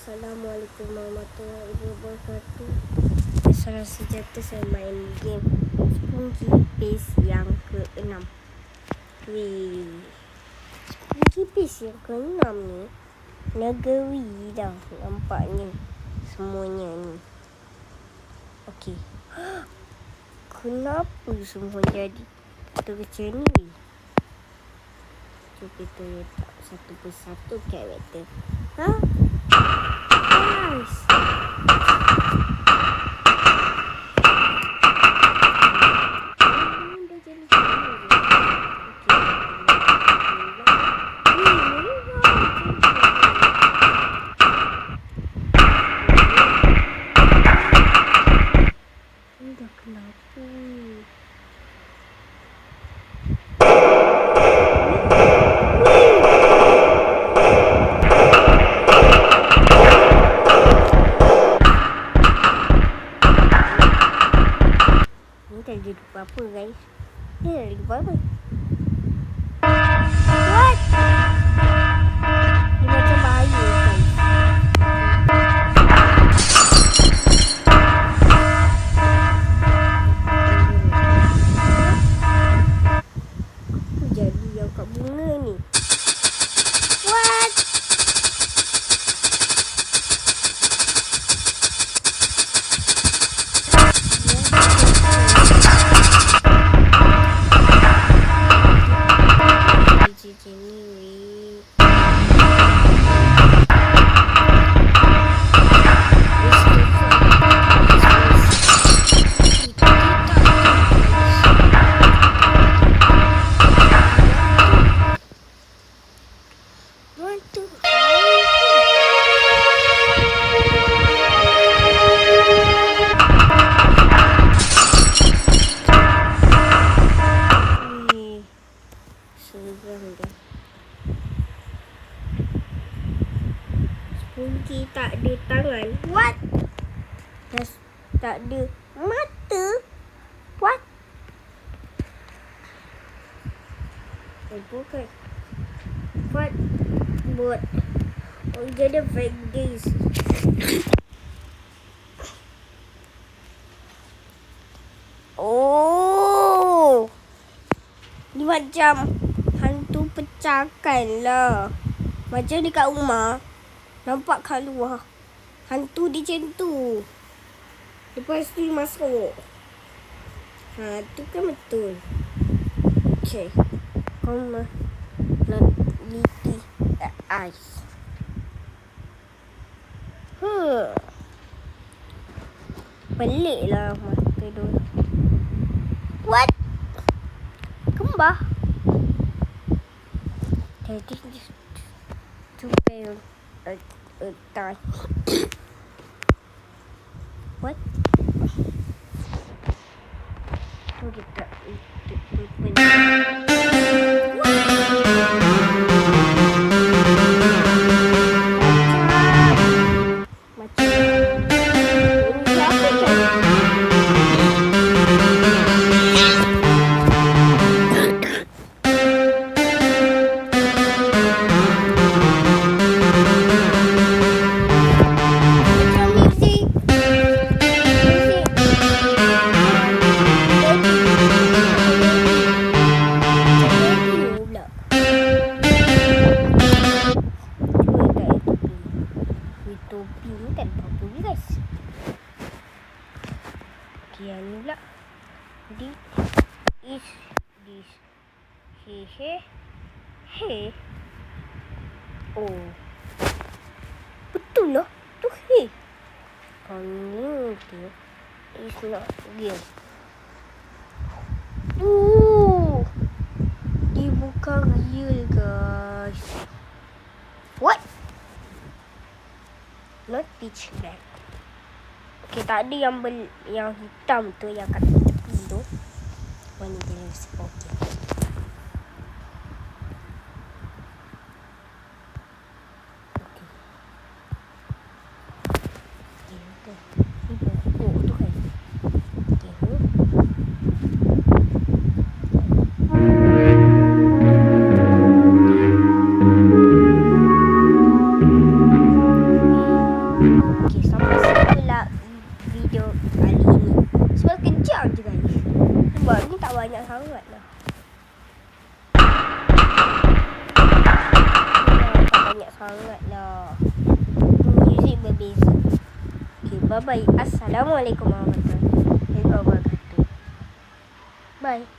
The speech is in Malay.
Assalamualaikum warahmatullahi wabarakatuh. Salah sejata saya main game Spunky Pace yang ke-6. Spunky Pace yang ke-6 ni negeri dah nampaknya semuanya ni. Okey. Kenapa semua jadi macam ni? Cuba kita letak satu persatu karakter. Nice. Kenapa? Tak ada apa-apa guys. Ni tak ada apa-apa. What? Ni macam bahaya guys. Apa jadi yang kat bunga ni? What? Spunky tak ada tangan. What? Tak ada mata. What? Bukan. What? Buat. Oh, jadi fake days. Oh. Ni macam hantu pecahkan lah. Macam dekat rumah. Nampak kat luar. Hantu dia macam tu. Lepas tu dia masuk. Tu kan betul. Okay. Kau nak liti ais. Pelik lah mata dia. What? Kembar? Jadi tu fail. Die. What? Oh, kita topi ni tak ada apa-apa guys. Okay, yang ni pula. This is this. Hey. Oh. Betul lah. Tu hey. Ni tu. It's not real. Dia bukan real guys. What? Not pitch black. Okay, tak ada yang hitam tu yang kat tepi tu. Warna jenis. Okay. banyak sangat lah. Banyak sangat lah. Muzik berbeza. Okay, bye-bye. Assalamualaikum warahmatullahi wabarakatuh. Bye.